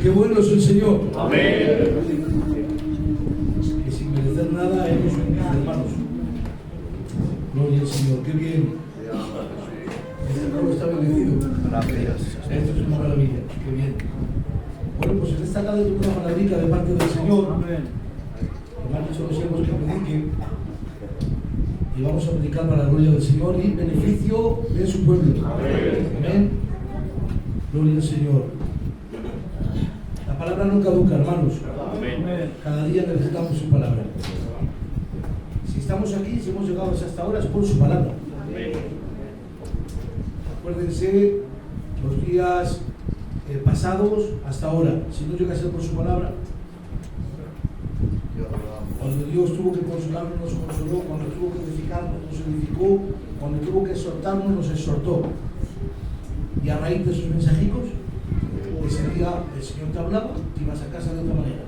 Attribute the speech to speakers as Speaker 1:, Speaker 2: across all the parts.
Speaker 1: Qué bueno es el Señor. Amén. Que sin merecer nada hemos venido, hermanos. Gloria al Señor. Qué bien. Este pueblo está bendecido. Gracias. Esto es una maravilla. Qué bien. Bueno, pues en esta tarde tengo una maravilla de parte del Señor. Amén. Me han dicho los siervos que predique. Y vamos a predicar para la gloria del Señor y beneficio de su pueblo. Amén. Amén. Gloria al Señor. La palabra no caduca, hermanos. Amén. Cada día necesitamos su palabra. Si estamos aquí, si hemos llegado hasta ahora, es por su palabra. Amén. Acuérdense los días pasados hasta ahora. Si no llega a ser por su palabra, cuando Dios tuvo que consolarnos, nos consoló. Cuando tuvo que edificarnos, nos edificó. Cuando tuvo que exhortarnos, nos exhortó. Y a raíz de esos mensajicos, ese día el Señor te hablaba, te ibas a casa de otra manera.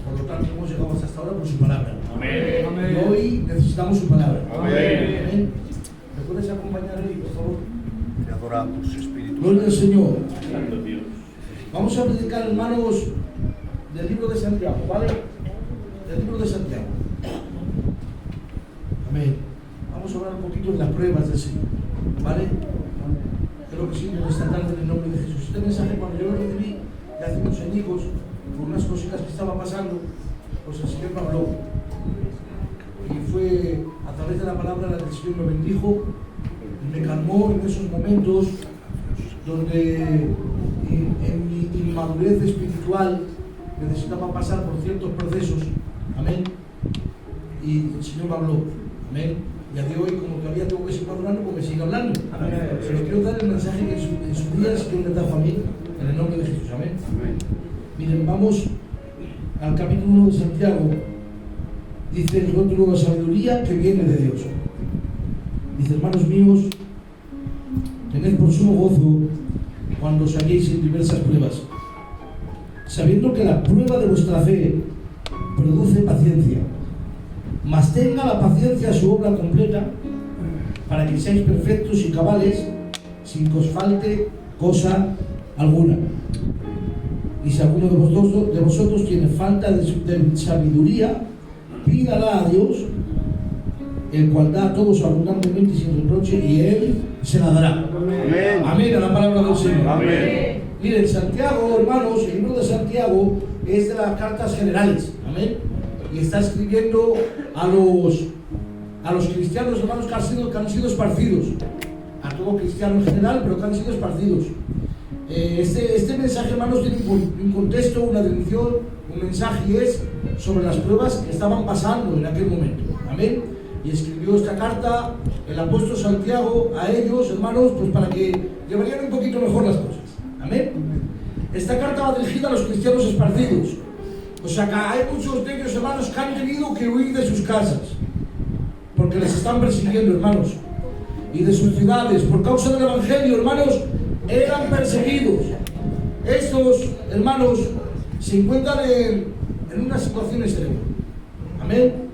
Speaker 1: Por lo tanto, hemos llegado hasta ahora por su palabra. Amén. Y hoy necesitamos su palabra. Amén. Amén. ¿Me puedes acompañar ahí, por favor?
Speaker 2: Te adoramos, Espíritu.
Speaker 1: Gloria al Señor. Vamos a predicar, hermanos, del libro de Santiago, ¿vale? Del libro de Santiago. Amén. Vamos a hablar un poquito de las pruebas del Señor, ¿vale? Creo que sí, esta tarde en el nombre de Jesús. Este mensaje, cuando yo lo recibí de hace unos añicos, por unas cositas que estaban pasando, pues el Señor me habló. Y fue a través de la palabra la que el Señor me bendijo y me calmó en esos momentos donde en mi inmadurez espiritual necesitaba pasar por ciertos procesos. Amén. Y el Señor me habló. Amén. Y a día de hoy, como todavía tengo que seguir hablando, pues me sigue hablando. Amén. Pero quiero dar el mensaje que en su día el Señor me trajo a mí, en el nombre de Jesús. Amén. Amén. Miren, vamos al capítulo 1 de Santiago. Dice el rótulo de sabiduría que viene de Dios. Dice, hermanos míos, tened por sumo gozo cuando os halléis en diversas pruebas, sabiendo que la prueba de vuestra fe produce paciencia. Mas tenga la paciencia su obra completa, para que seáis perfectos y cabales, sin que os falte cosa alguna. Y si alguno de vosotros tiene falta de sabiduría, pídala a Dios, el cual da a todos abundantemente y sin reproche, y Él se la dará. Amén. Amén a la palabra del Señor. Amén. Miren, Santiago, hermanos, el libro de Santiago es de las cartas generales. Amén. Y está escribiendo a a los cristianos, hermanos, que han sido esparcidos, a todo cristiano en general, pero que han sido esparcidos. Este mensaje, hermanos, tiene un contexto, una dirección, un mensaje, y es sobre las pruebas que estaban pasando en aquel momento. Amén. Y escribió esta carta el apóstol Santiago a ellos, hermanos, pues para que llevarían un poquito mejor las cosas. Amén. Esta carta va dirigida a los cristianos esparcidos. O sea que hay muchos de ellos, hermanos, que han tenido que huir de sus casas, porque les están persiguiendo, hermanos, y de sus ciudades, por causa del Evangelio, hermanos, eran perseguidos. Estos, hermanos, se encuentran en una situación extrema. Amén.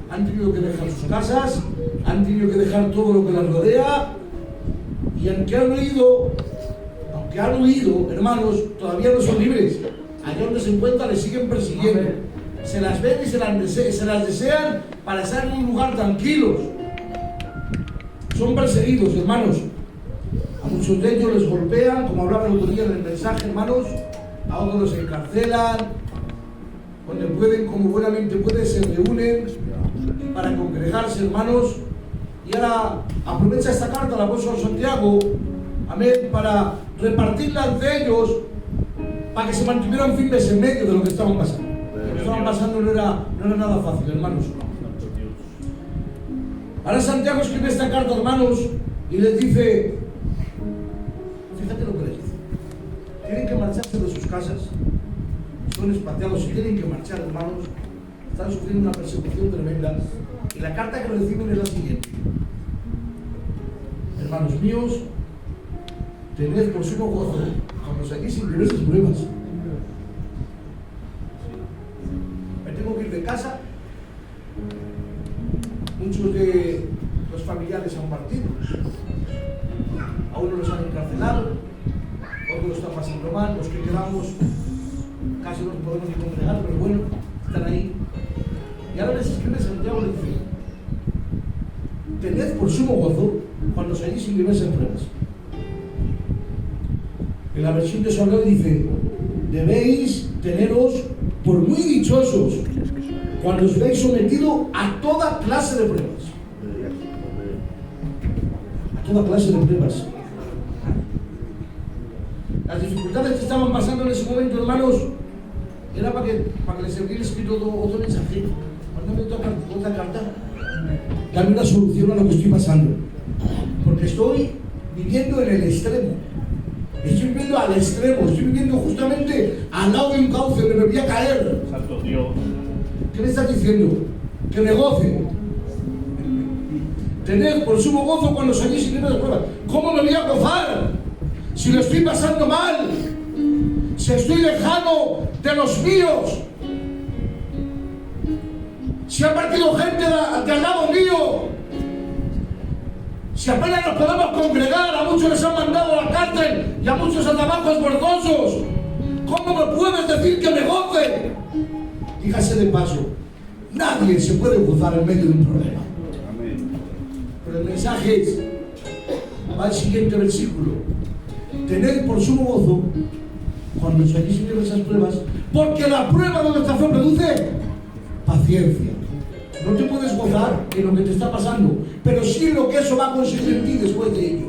Speaker 1: Han tenido que dejar sus casas, han tenido que dejar todo lo que las rodea, y aunque han huido, hermanos, todavía no son libres. Allá donde se encuentran les siguen persiguiendo. Se las ven y se las desean para estar en un lugar tranquilos. Son perseguidos, hermanos. A muchos de ellos les golpean, como hablaba el otro día en el mensaje, hermanos. A otros los encarcelan. Donde pueden, como buenamente pueden, se reúnen para congregarse, hermanos. Y ahora aprovecha esta carta el apóstol Santiago, amén, para repartirla entre ellos, para que se mantuvieran firmes en medio de lo que estaban pasando. Lo que estaban pasando no era nada fácil, hermanos. Ahora Santiago escribe esta carta, hermanos, y les dice, fíjate lo que les dice: tienen que marcharse de sus casas, son expatriados y tienen que marchar, hermanos. Están sufriendo una persecución tremenda. Y la carta que reciben es la siguiente: hermanos míos, tened por sumo gozo cuando saquéis en diversas pruebas. Me tengo que ir de casa. Muchos de los familiares han partido. A unos los han encarcelado, otros lo están pasando mal. Los que quedamos casi no nos podemos ni congregar, pero bueno, están ahí. Y ahora les escribe Santiago, les dice: tened por sumo gozo cuando salís en diversas pruebas. En la versión de Samuel dice: debéis teneros por muy dichosos cuando os veis sometido a toda clase de pruebas. A toda clase de pruebas. Las dificultades que estaban pasando en ese momento, hermanos, era para que les hubiera escrito otro mensaje. Mándame otra carta. Dame una solución a lo que estoy pasando. Porque estoy viviendo en el extremo. Estoy viviendo al extremo. Estoy viviendo justamente al lado de un cauce. Me voy a caer.
Speaker 3: Santo Dios.
Speaker 1: ¿Qué me estás diciendo? Que me goce. Tened por sumo gozo cuando salís en las pruebas. ¿Cómo me voy a gozar si lo estoy pasando mal? Si estoy lejano de los míos. Si ha partido gente de al lado mío. Si apenas nos podemos congregar, a muchos les han mandado a la cárcel y a muchos a trabajos forzosos. ¿Cómo me puedes decir que me goce? Dígase de paso, nadie se puede gozar en medio de un problema. Pero el mensaje es, va al siguiente versículo: tened por sumo gozo cuando salís en esas pruebas, porque la prueba de nuestra fe produce paciencia. No te puedes gozar en lo que te está pasando, pero sí en lo que eso va a conseguir en ti después de ello.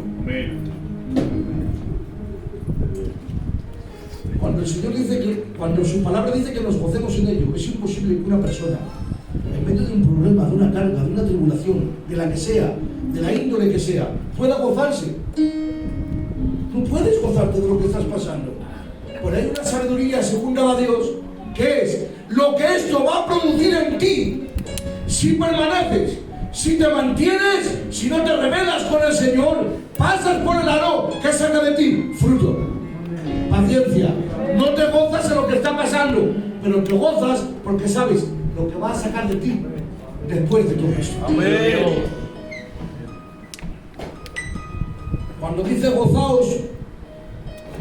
Speaker 1: Cuando el Señor dice que, cuando su palabra dice que nos gocemos en ello, es imposible que una persona, en medio de un problema, de una carga, de una tribulación, de la que sea, de la índole que sea, pueda gozarse. No puedes gozarte de lo que estás pasando. Por ahí una sabiduría segunda a Dios, que es lo que esto va a producir en ti si permaneces, si te mantienes, si no te rebelas con el Señor, pasas por el aro que saca de ti fruto, paciencia. No te gozas en lo que está pasando, pero te gozas porque sabes lo que va a sacar de ti después de todo esto.
Speaker 3: Amén.
Speaker 1: Cuando dice gozaos,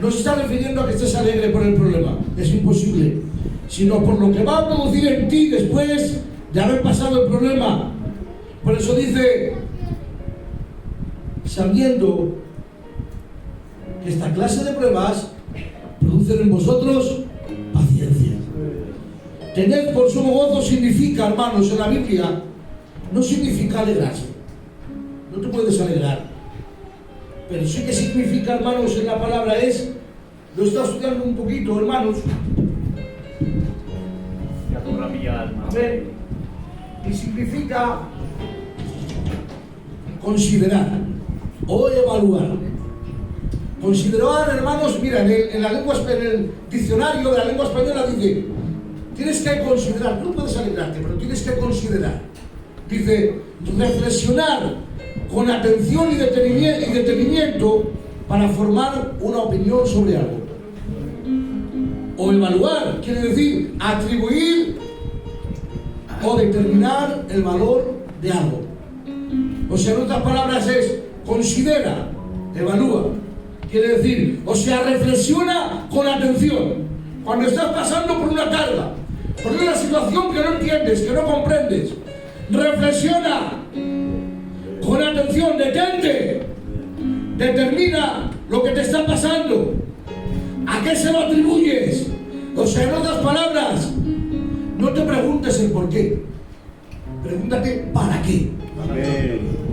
Speaker 1: no se está refiriendo a que estés alegre por el problema, es imposible, sino por lo que va a producir en ti después de haber pasado el problema. Por eso dice, sabiendo que esta clase de pruebas producen en vosotros paciencia. Tened por sumo gozo significa, hermanos, en la Biblia, no significa alegrarse. No te puedes alegrar. Pero sí que significa, hermanos, en la palabra es, lo está estudiando un poquito, hermanos.
Speaker 3: Te adora mi alma.
Speaker 1: Amén. Y significa considerar o evaluar. Considerar, hermanos, mira, en el diccionario de la lengua española dice, tienes que considerar, tú no puedes alegrarte, pero tienes que considerar. Dice, reflexionar con atención y detenimiento para formar una opinión sobre algo. O evaluar, quiere decir atribuir o determinar el valor de algo. O sea, en otras palabras es considera, evalúa. Quiere decir, o sea, reflexiona con atención. Cuando estás pasando por una carga, por una situación que no entiendes, que no comprendes, reflexiona con atención, detente, determina lo que te está pasando. ¿A qué se lo atribuyes? O sea, en otras palabras, no te preguntes el por qué, pregúntate para qué.
Speaker 2: Amén.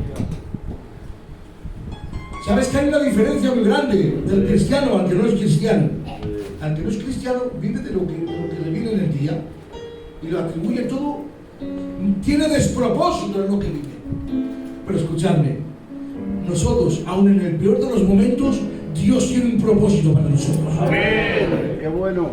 Speaker 1: ¿Sabes que hay una diferencia muy grande del cristiano al que no es cristiano? Al que no es cristiano vive de lo que le viene en el día y lo atribuye todo, tiene despropósito en lo que vive. Pero escuchadme, nosotros, aun en el peor de los momentos, Dios tiene un propósito para nosotros.
Speaker 3: Amén.
Speaker 2: Qué bueno.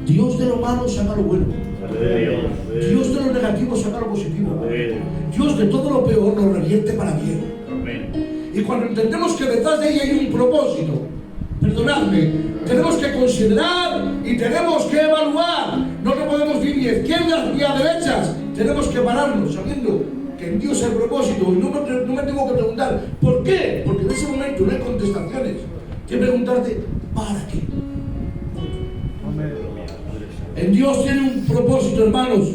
Speaker 1: Dios de lo malo saca lo bueno.
Speaker 3: Amén.
Speaker 1: Dios de lo negativo saca lo positivo.
Speaker 3: Amén.
Speaker 1: Dios de todo lo peor lo revierte para bien.
Speaker 3: Amén.
Speaker 1: Y cuando entendemos que detrás de ella hay un propósito, perdonadme, tenemos que considerar y tenemos que evaluar. No nos podemos ir ni a izquierdas ni a derechas. Tenemos que pararnos sabiendo que en Dios hay propósito. Y no me tengo que preguntar ¿por qué? Porque en ese momento no hay contestaciones. Que preguntarte ¿para qué? En Dios tiene un propósito, hermanos.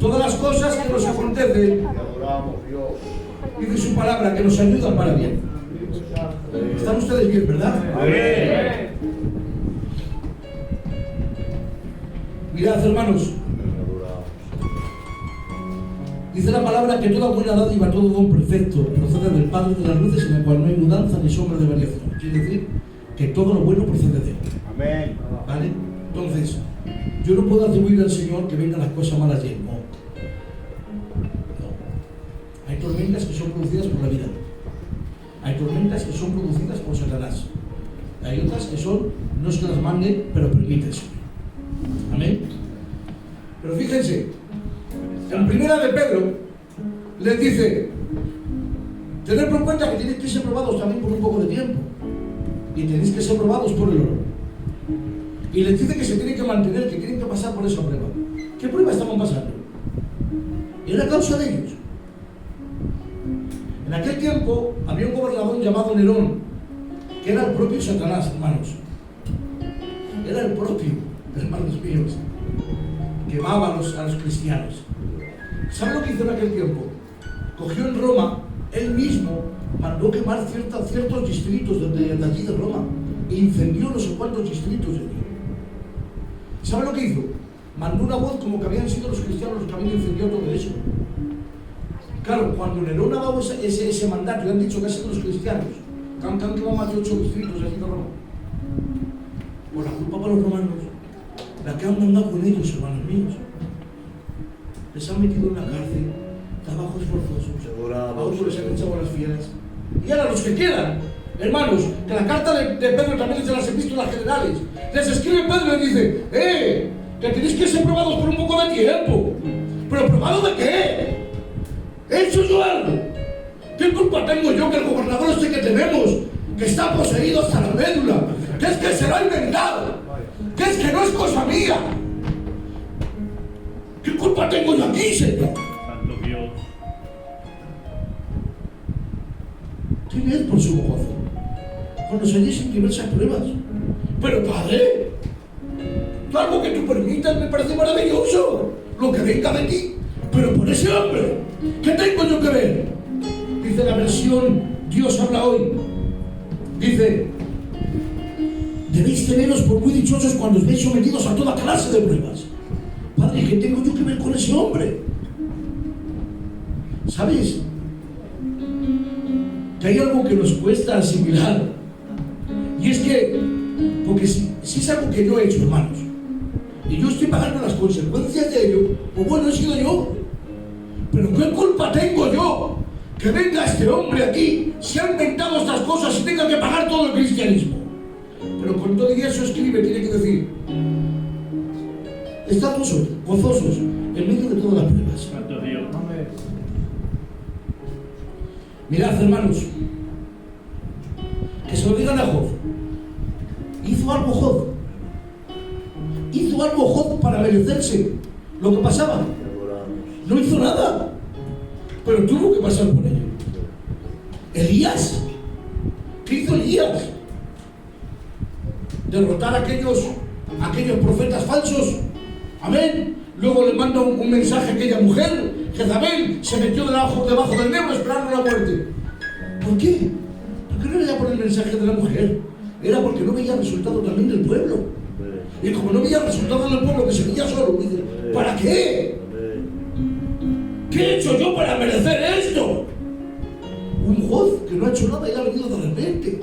Speaker 1: Todas las cosas que nos acontecen,
Speaker 2: Te adoramos, Dios.
Speaker 1: dice su palabra, que nos ayudan para bien. ¿Están ustedes bien, verdad?
Speaker 3: Amén.
Speaker 1: Mirad, hermanos, dice la palabra que toda buena dádiva, todo don perfecto procede del Padre de las luces, en el cual no hay mudanza ni sombra de variación. Quiere decir que todo lo bueno procede de él.
Speaker 2: Amén.
Speaker 1: ¿Vale? Entonces, yo no puedo atribuir al Señor que vengan las cosas malas y él no. Hay tormentas que son producidas por la vida. Hay tormentas que son producidas por Satanás. Hay otras que son, no es que las mande, pero permite el Señor. Amén. Pero fíjense, en primera de Pedro les dice, tened por cuenta que tenéis que ser probados también por un poco de tiempo. Y tenéis que ser probados por el oro. Y les dice que se tienen que mantener, que tienen que pasar por esa prueba. ¿Qué prueba estaban pasando? Era causa de ellos. En aquel tiempo había un gobernador llamado Nerón, que era el propio Satanás, hermanos. Era el propio, hermanos míos, quemaba a los cristianos. ¿Saben lo que hizo en aquel tiempo? Cogió en Roma, él mismo mandó quemar ciertos distritos de allí de Roma e incendió no sé cuántos distritos de allí. ¿Saben lo que hizo? Mandó una voz como que habían sido los cristianos los que habían incendiado todo eso. Claro, cuando Nerón ha dado ese mandato y han dicho que han sido los cristianos, que han quemado más de 8 distritos allí de Roma, por la culpa para los romanos, la que han mandado con ellos, hermanos míos, les han metido en la cárcel, trabajos forzosos, a otros les han echado a las fieras. Y ahora los que quedan, hermanos, que la carta de Pedro también es de las epístolas generales, les escribe Pedro y dice, que tenéis que ser probados por un poco de tiempo. ¿Pero probado de qué? ¿He hecho yo algo? ¿Qué culpa tengo yo que el gobernador este que tenemos, que está poseído hasta la médula, que es que se lo ha inventado, que es que no es cosa mía? ¿Qué culpa tengo yo aquí, Señor?
Speaker 3: Santo Dios.
Speaker 1: Tened por su gozo cuando se diesen diversas pruebas. Pero Padre, algo que tú permitas me parece maravilloso, lo que venga de ti, pero por ese hombre, ¿qué tengo yo que ver? Dice la versión Dios habla hoy, dice, debéis teneros por muy dichosos cuando os veis sometidos a toda clase de pruebas. Padre, ¿qué tengo yo que ver con ese hombre? ¿Sabes? Que hay algo que nos cuesta asimilar. Y es que, porque si es algo que yo he hecho, hermanos, y yo estoy pagando las consecuencias de ello, pues bueno, he sido yo. Pero ¿qué culpa tengo yo que venga este hombre aquí, se ha inventado estas cosas y tenga que pagar todo el cristianismo? Pero con todo y eso escribe, tiene que decir: estad gozosos en medio de todas las pruebas.
Speaker 3: Santo Dios.
Speaker 1: Mirad, hermanos, que se lo digan a Job. Hizo algo Job. Hizo algo Job para merecerse lo que pasaba. No hizo nada, pero tuvo que pasar por ello. Elías, ¿qué hizo Elías? Derrotar a aquellos profetas falsos. Amén. Luego le manda un mensaje a aquella mujer, Jezabel, se metió debajo del Nebro esperando la muerte. ¿Por qué? Porque no era por el mensaje de la mujer, era porque no veía resultado también del pueblo. Y como no veía resultado del pueblo, que se veía solo, dice: ¿para qué? ¿Qué he hecho yo para merecer esto? Un Job que no ha hecho nada y ha venido de repente.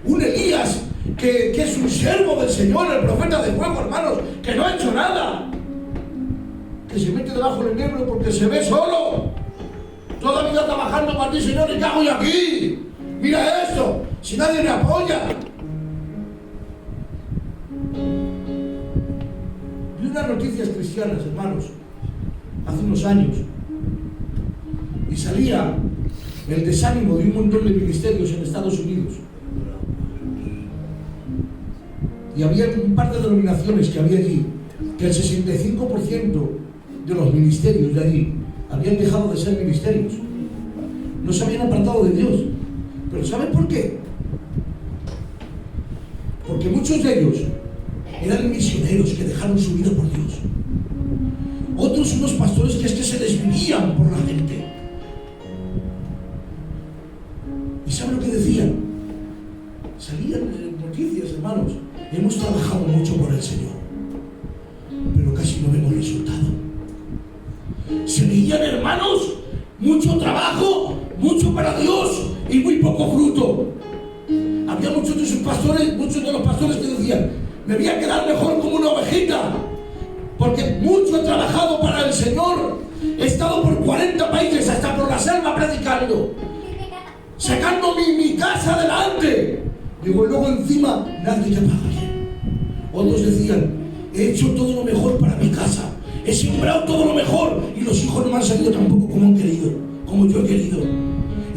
Speaker 1: Un Elías que es un siervo del Señor, el profeta de fuego, hermanos, que no ha hecho nada. Que se mete debajo del Nebro porque se ve solo. Toda la vida trabajando para ti, Señor, y ¿qué hago yo aquí? Mira esto, si nadie me apoya. Vi unas noticias cristianas, hermanos, hace unos años, y salía el desánimo de un montón de ministerios en Estados Unidos. Y había un par de denominaciones que había allí, que el 65% de los ministerios de allí habían dejado de ser ministerios. No se habían apartado de Dios. ¿Pero saben por qué? Porque muchos de ellos eran misioneros que dejaron su vida por Dios. Otros unos pastores que se desvivían por la gente. ¿Y saben lo que decían? Salían noticias, hermanos: hemos trabajado mucho por el Señor, pero casi no vemos resultado. Se veían, hermanos, mucho trabajo, mucho para Dios y muy poco fruto. Había muchos de los pastores que decían: me voy a quedar mejor como una ovejita, porque mucho he trabajado para el Señor. He estado por 40 países, hasta por la selva, predicando, sacando mi casa adelante. Digo, luego encima nadie te paga bien. Otros decían: he hecho todo lo mejor para mi casa, he sembrado todo lo mejor, y los hijos no me han salido tampoco como han querido, como yo he querido.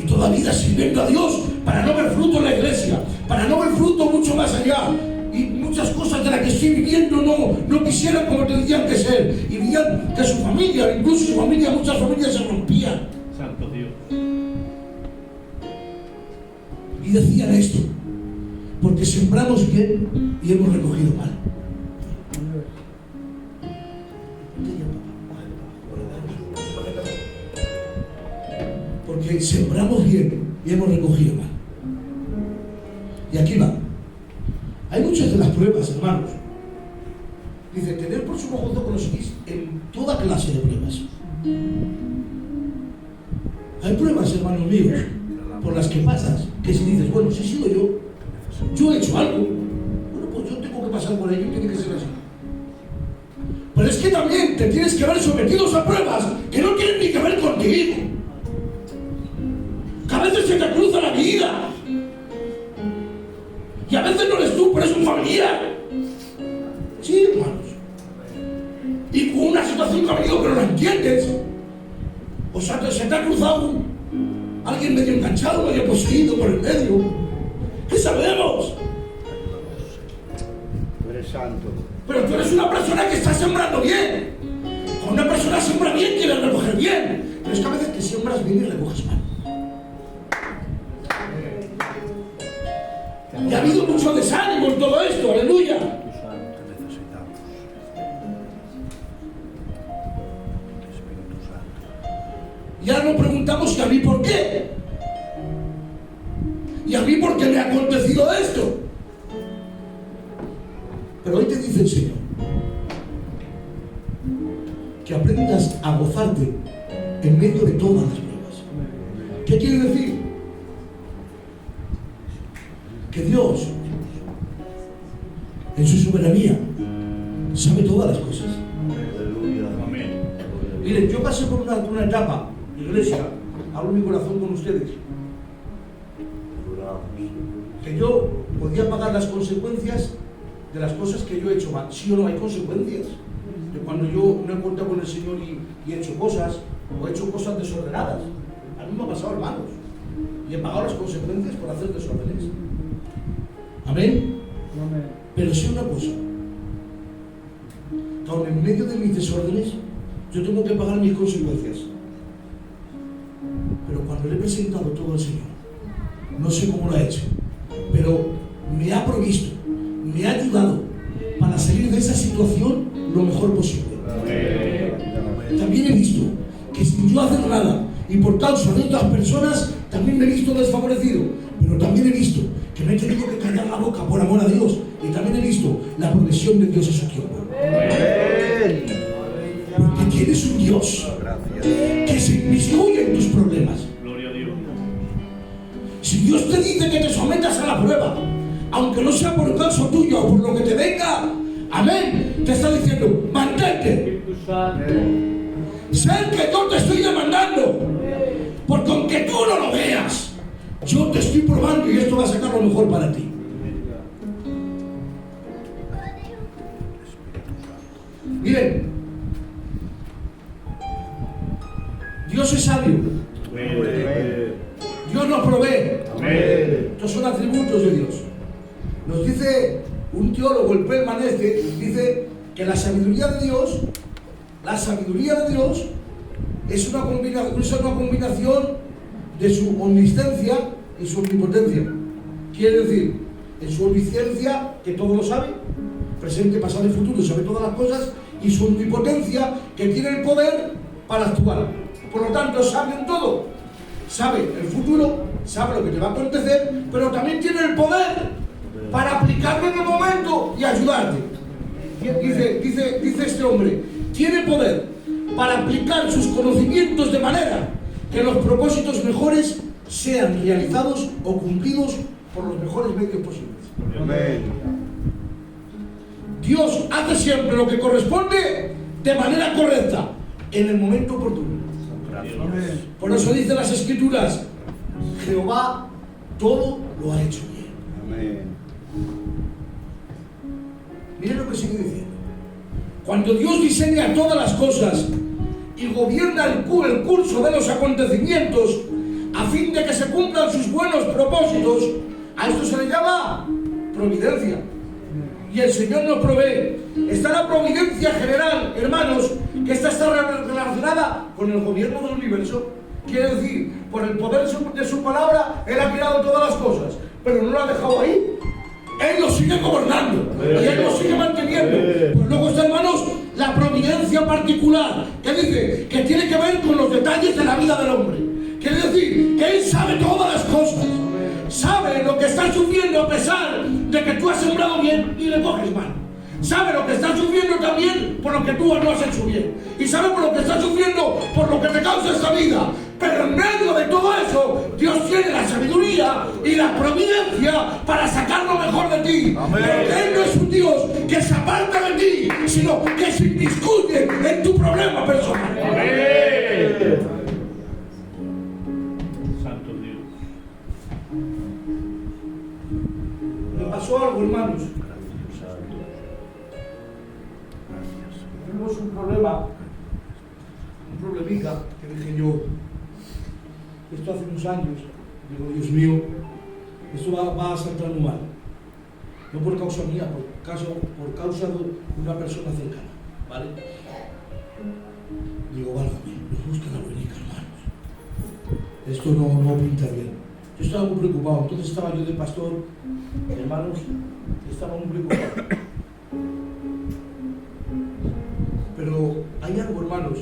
Speaker 1: Y toda la vida sirviendo a Dios para no ver fruto en la iglesia, para no ver fruto mucho más allá. Y muchas cosas de las que estoy viviendo no quisieran como tendrían que ser. Y veían que su familia, incluso su familia, muchas familias se rompían.
Speaker 3: Santo Dios.
Speaker 1: Y decían esto: porque sembramos bien y hemos recogido mal. Porque sembramos bien y hemos recogido mal. Y aquí va. Hay muchas de las pruebas, hermanos. Dice: tener por sumo gozo con los seguís en toda clase de pruebas. Hay pruebas, hermanos míos, por las que pasas, que si dices: bueno, si he sido yo he hecho algo, bueno, pues yo tengo que pasar por ello y tiene que ser así. Pero es que también te tienes que ver sometidos a pruebas que no tienen ni que ver contigo, que a veces se te cruza la vida, y a veces no eres tú, pero es un familiar. Sí, hermanos. Y con una situación que ha venido que no la entiendes. O sea, se te ha cruzado alguien medio enganchado, medio poseído por el medio. ¿Qué sabemos?
Speaker 2: Tú eres santo.
Speaker 1: Pero tú eres una persona que está sembrando bien. Cuando una persona siembra bien, quiere recoger bien. Pero es que a veces te siembras bien y recoges mal. Y ha habido mucho desánimo en todo esto, aleluya. Y ahora nos preguntamos: ¿y a mí por qué? ¿Y a mí por qué me ha acontecido esto? Pero hoy te dice el Señor que aprendas a gozarte en medio de todas las pruebas. ¿Qué quiere decir? Que Dios, en su soberanía, sabe todas las cosas.
Speaker 3: Amén.
Speaker 1: Miren, yo pasé por una etapa, iglesia, hablo mi corazón con ustedes, que yo podía pagar las consecuencias de las cosas que yo he hecho mal. Sí o no hay consecuencias. De cuando yo no he contado con el Señor y he hecho cosas, o he hecho cosas desordenadas. A mí me ha pasado, hermanos. Y he pagado las consecuencias por hacer desórdenes. Amén. Pero sí una cosa. Que aun en medio de mis desórdenes, yo tengo que pagar mis consecuencias. Pero cuando le he presentado todo al Señor, no sé cómo lo ha hecho, pero me ha provisto, me ha ayudado para salir de esa situación lo mejor posible. También he visto que sin yo hacer nada y por causa de otras personas, también me he visto desfavorecido, pero también he visto que me he tenido que callar la boca por amor a Dios, y también he visto la provisión de Dios en su tiempo. Porque tienes un Dios que se inmiscuye en tus problemas.
Speaker 3: Gloria a Dios.
Speaker 1: Si Dios te dice que te sometas a la prueba, aunque no sea por caso tuyo o por lo que te venga, amén, te está diciendo, mantente. Sé que yo te estoy demandando, porque aunque tú no lo veas, yo te estoy probando y esto va a sacar lo mejor para ti. Miren, Dios es sabio. Dios nos provee. Estos son atributos de Dios. Nos dice un teólogo, el Pelman dice que la sabiduría de Dios es una combinación de su omnisciencia y su omnipotencia. Quiere decir, en su omnisciencia, que todo lo sabe, presente, pasado y futuro, sabe todas las cosas, y su omnipotencia, que tiene el poder para actuar. Por lo tanto, sabe en todo. Sabe el futuro, sabe lo que te va a acontecer, pero también tiene el poder para aplicarlo en el momento y ayudarte. Dice este hombre, tiene poder para aplicar sus conocimientos de manera que los propósitos mejores sean realizados o cumplidos por los mejores medios posibles.
Speaker 2: Amén.
Speaker 1: Dios hace siempre lo que corresponde de manera correcta, en el momento oportuno.
Speaker 3: Amén.
Speaker 1: Por eso dice las Escrituras, Jehová todo lo ha hecho bien.
Speaker 2: Amén.
Speaker 1: Miren lo que sigue diciendo. Cuando Dios diseña todas las cosas y gobierna el curso de los acontecimientos a fin de que se cumplan sus buenos propósitos, a esto se le llama providencia. Y el Señor nos provee. Está la providencia general, hermanos, que esta está relacionada con el gobierno del universo. Quiere decir, por el poder de su palabra, Él ha creado todas las cosas, pero no lo ha dejado ahí. Él lo sigue gobernando y Él lo sigue manteniendo. Pues luego está, hermanos, la providencia particular, que dice que tiene que ver con los detalles de la vida del hombre. Quiere decir que Él sabe todas las cosas. Sabe lo que estás sufriendo a pesar de que tú has sembrado bien y le coges mal. Sabe lo que estás sufriendo también por lo que tú no has hecho bien. Y sabe por lo que estás sufriendo por lo que te causa esta vida. Pero en medio de todo eso, Dios tiene la sabiduría y la providencia para sacar lo mejor de ti. Porque Él no es un Dios que se aparta de ti, sino que se inmiscuye en tu problema personal.
Speaker 3: Amén. Santo Dios.
Speaker 1: Me pasó algo, hermanos. Tuvimos un problemita, que dije yo, esto hace unos años, digo, Dios mío, esto va a saltar muy mal. No por causa mía, por causa de una persona cercana, ¿vale? Digo, válgame, nos busca la bonica, hermanos. Esto no pinta bien. Yo estaba muy preocupado, entonces estaba yo de pastor, hermanos, estaba muy preocupado. Pero hay algo, hermanos,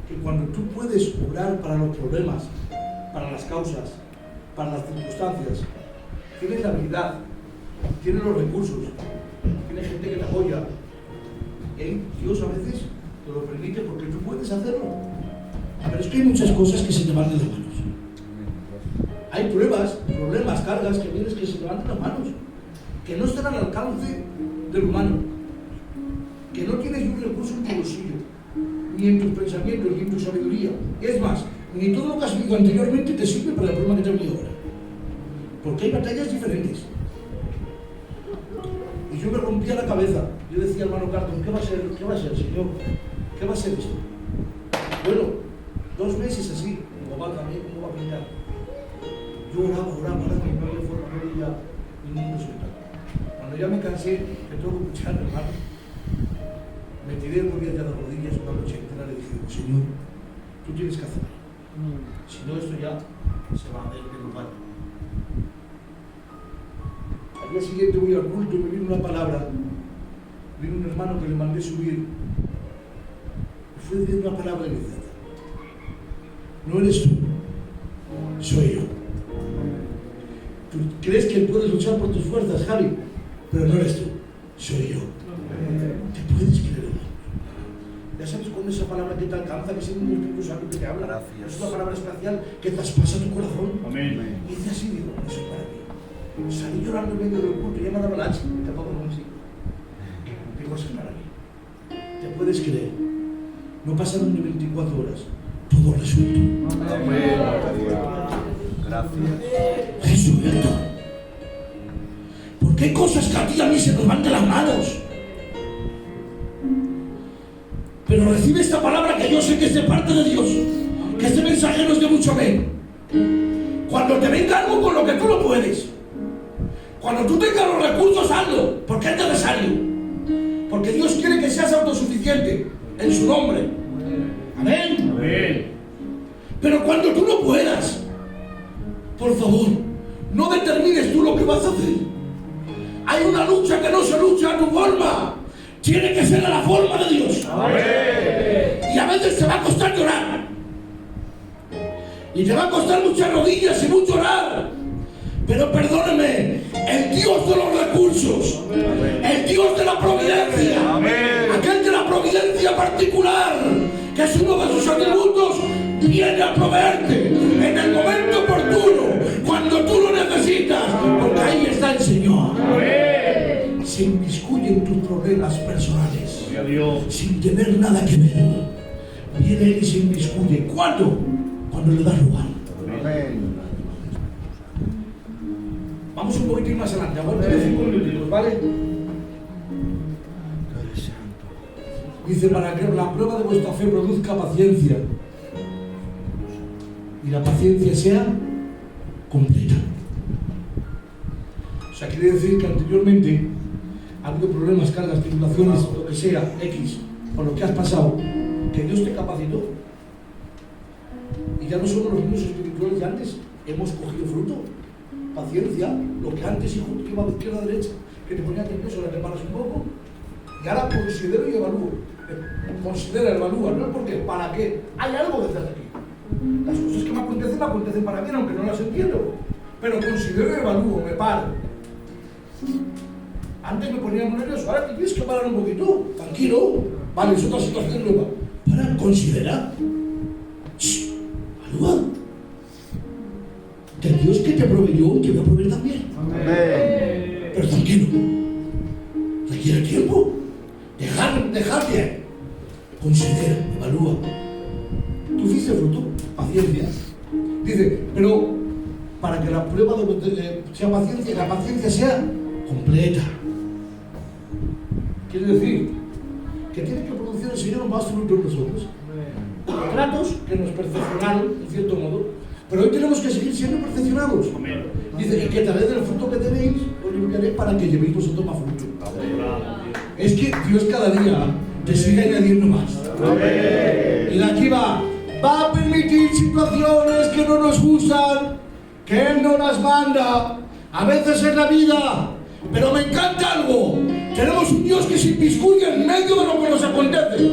Speaker 1: que cuando tú puedes obrar para los problemas, para las causas, para las circunstancias, tienes la habilidad, tienes los recursos, tienes gente que te apoya, y Dios a veces te lo permite porque tú puedes hacerlo. Pero es que hay muchas cosas que se te van de las manos. Hay pruebas, problemas, cargas que vienes que se te van de las manos, que no están al alcance del humano, que no tienes un recurso en tu bolsillo, ni en tus pensamientos, ni en tu sabiduría. Es más, ni todo lo que has vivido anteriormente te sirve para el problema que te ha venido ahora. Porque hay batallas diferentes. Y yo me rompía la cabeza. Yo decía, hermano Carton, ¿qué va a ser? ¿Qué va a ser, Señor? ¿Qué va a ser esto? Bueno, 2 meses así, como va también, ¿cómo va a pintar? Yo oraba, para que no había ningún resultado. Cuando ya me cansé de todo escuchar, hermano, me tiré por día de rodillas una noche entera y le dije, Señor, tú tienes que hacerlo. Si no, esto ya se va a derrumbar. Al día siguiente voy al culto y me vino una palabra. Vino un hermano que le mandé subir. Y fue diciendo una palabra y me dice, no eres tú, soy yo. Tú crees que puedes luchar por tus fuerzas, Javi, pero no eres tú, soy yo. ¿Te puedes creer? Ya sabes con esa palabra que te alcanza, que es el Espíritu Santo que te habla. Gracias. Es una palabra especial que traspasa tu corazón.
Speaker 3: Amén.
Speaker 1: Y dice así, digo, eso es para mí. Salí llorando en medio del culto, ya me daba la hacha, y tampoco lo consigo. Digo, eso es para mí. ¿Te puedes creer? No pasaron ni 24 horas. Todo resuelto.
Speaker 2: Amén. Gracias.
Speaker 1: Resuelto. Porque hay cosas que a ti y a mí se nos van de las manos. Pero recibe esta palabra que yo sé que es de parte de Dios. Que este mensaje no es de mucho amén. Cuando te venga algo con lo que tú no puedes, cuando tú tengas los recursos, hazlo, porque es necesario. Porque Dios quiere que seas autosuficiente en su nombre. Amén.
Speaker 3: Amén.
Speaker 1: Pero cuando tú no puedas, por favor, no determines tú lo que vas a hacer. Hay una lucha que no se lucha a tu forma. Tiene que ser a la forma de Dios.
Speaker 3: Amén.
Speaker 1: Y a veces te va a costar llorar. Y te va a costar muchas rodillas y mucho orar. Pero perdóneme, el Dios de los recursos, el Dios de la providencia, aquel de la providencia particular, que es uno de sus atributos, viene a proveerte en el momento oportuno, cuando tú lo necesitas, porque ahí está el Señor. Se inmiscuye en tus problemas personales, sin tener nada que ver. Viene Él y se inmiscuye. ¿Cuándo? Cuando le das lugar.
Speaker 2: Amén.
Speaker 1: Vamos un poquitín más adelante, aguanta 5 minutos, ¿vale? Dice, para que la prueba de vuestra fe produzca paciencia y la paciencia sea completa. O sea, quiere decir que anteriormente ha habido problemas, cargas, tribulaciones, lo que sea, X, por lo que has pasado, que Dios te capacitó. Y ya no somos los niños espirituales de antes, hemos cogido fruto. Paciencia, lo que antes hijo que iba de izquierda a derecha, que te ponía nervioso, ahora te paras un poco, y ahora considero y evalúo. Considera, evalúa, ¿no? ¿Por qué? ¿Para qué? Hay algo detrás de aquí. Las cosas que me acontecen para bien, aunque no las entiendo. Pero considero y evalúo, me paro. Antes me ponía muy nervioso, ahora tienes que parar un poquito, tranquilo. Vale, es otra situación nueva. Para, considera. Shh, evalúa. Que el Dios que te proveyó te va a proveer también.
Speaker 2: Amén.
Speaker 1: Pero tranquilo. Requiere tiempo. Dejar bien. Considera, evalúa. Tú hiciste fruto, paciencia. Dice, pero para que la prueba sea paciencia y la paciencia sea completa. Quiere decir que tiene que producir el Señor más fruto en nosotros. Tratos que nos perfeccionaron, en cierto modo, pero hoy tenemos que seguir siendo perfeccionados. Dice, y que tal vez del fruto que tenéis, os limpiaré para que llevéis vosotros más fruto. Es que Dios cada día te sigue añadiendo más. Y de aquí va a permitir situaciones que no nos gustan, que Él no las manda, a veces en la vida. Pero me encanta algo. Tenemos un Dios que se inmiscuye en medio de lo que nos acontece.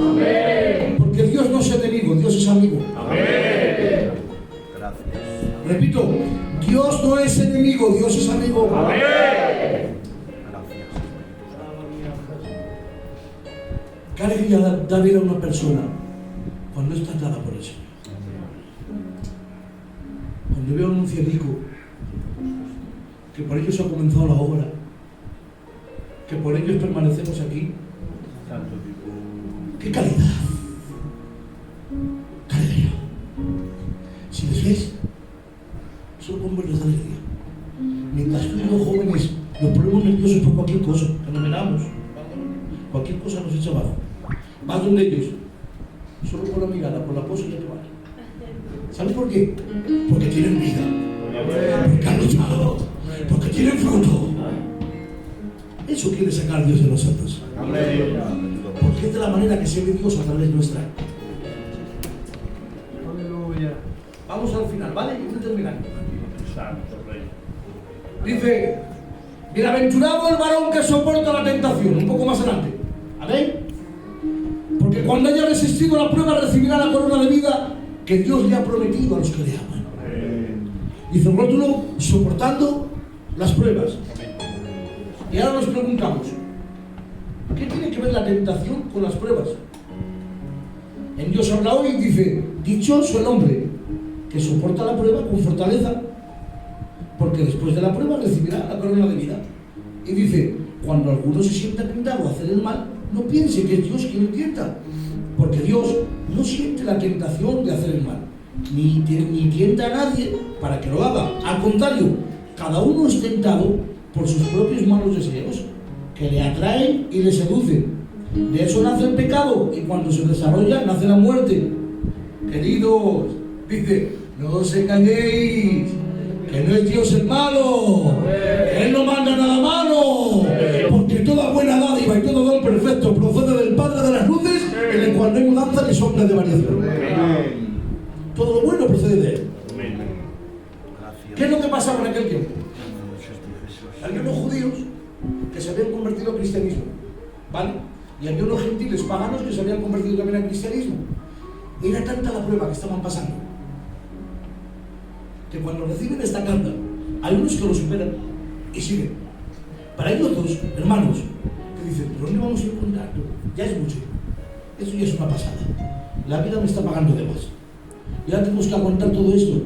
Speaker 1: Porque Dios no es enemigo, Dios es amigo.
Speaker 2: Gracias.
Speaker 1: Repito, Dios no es enemigo, Dios es amigo.
Speaker 2: Gracias.
Speaker 1: Qué alegría da vida a una persona cuando es tratada por el Señor. yo veo a un cielico que por ellos ha comenzado la obra, que por ellos permanecemos aquí.
Speaker 3: Santo Dios.
Speaker 1: ¡Qué calidad! ¡Qué alegría! Si les ves, solo con verles de alegría. Mientras tú y yo, jóvenes, nos ponemos nerviosos por cualquier cosa, que nos miramos, cualquier cosa nos echa abajo. Vas donde ellos, solo con la mirada, con la pose ya te vale. ¿Sabes por qué? Porque tienen vida, porque han luchado, porque tienen fruto. Eso quiere sacar Dios de nosotros. Porque es de la manera que se ve Dios a través nuestra.
Speaker 2: Aleluya.
Speaker 1: Vamos al final, ¿vale? Y voy terminando.
Speaker 3: Santo Rey.
Speaker 1: Dice, bienaventurado el varón que soporta la tentación. Un poco más adelante. ¿Amén? Porque cuando haya resistido la prueba recibirá la corona de vida que Dios le ha prometido a los que le aman. Dice el rótulo, soportando las pruebas. Y ahora nos preguntamos, ¿qué tiene que ver la tentación con las pruebas? En Dios habla hoy y dice, dichoso el hombre que soporta la prueba con fortaleza, porque después de la prueba recibirá la corona de vida. Y dice, cuando alguno se sienta tentado a hacer el mal, no piense que es Dios quien lo tienta, porque Dios no siente la tentación de hacer el mal, ni tienta a nadie para que lo haga. Al contrario, cada uno es tentado por sus propios malos deseos, que le atraen y le seducen. De eso nace el pecado, y cuando se desarrolla, nace la muerte. Queridos, dice, no os engañéis, que no es Dios el malo, que Él no manda nada malo, porque toda buena dádiva y todo don perfecto procede del Padre de las luces, en el cual no hay mudanza ni sombra de variación. Todo lo bueno procede de Él. ¿Qué es lo que pasaba en aquel tiempo? Había unos judíos que se habían convertido al cristianismo, ¿vale? Y había unos gentiles paganos que se habían convertido también al cristianismo. Era tanta la prueba que estaban pasando que cuando reciben esta carta, hay unos que lo superan y siguen. Para ellos dos, hermanos, que dicen, ¿pero dónde vamos a ir con tanto? Ya es mucho. Eso ya es una pasada. La vida me está pagando de más. Y ahora tenemos que aguantar todo esto.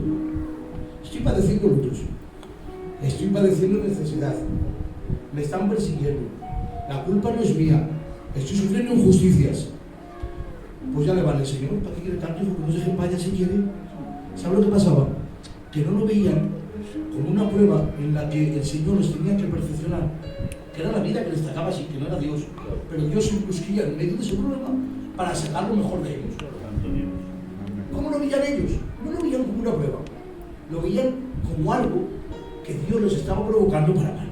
Speaker 1: Estoy padeciendo lutos. Estoy padeciendo necesidad. Me están persiguiendo. La culpa no es mía. Estoy sufriendo injusticias. Pues ya le vale, Señor, ¿para qué quiere tanto? Que nos dejen vaya si quiere. ¿Sabe lo que pasaba? Que no lo veían como una prueba en la que el Señor les tenía que perfeccionar, que era la vida que les trataba así, que no era Dios, pero Dios se busquía en medio de ese problema para sacar lo mejor de ellos.
Speaker 3: Santo Dios.
Speaker 1: ¿Cómo lo veían ellos? No lo veían como una prueba, lo veían como algo que Dios les estaba provocando para mal.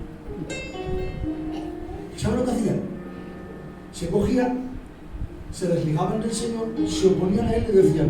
Speaker 1: ¿Y saben lo que hacían? Se cogían, se desligaban del Señor, se oponían a Él y decían,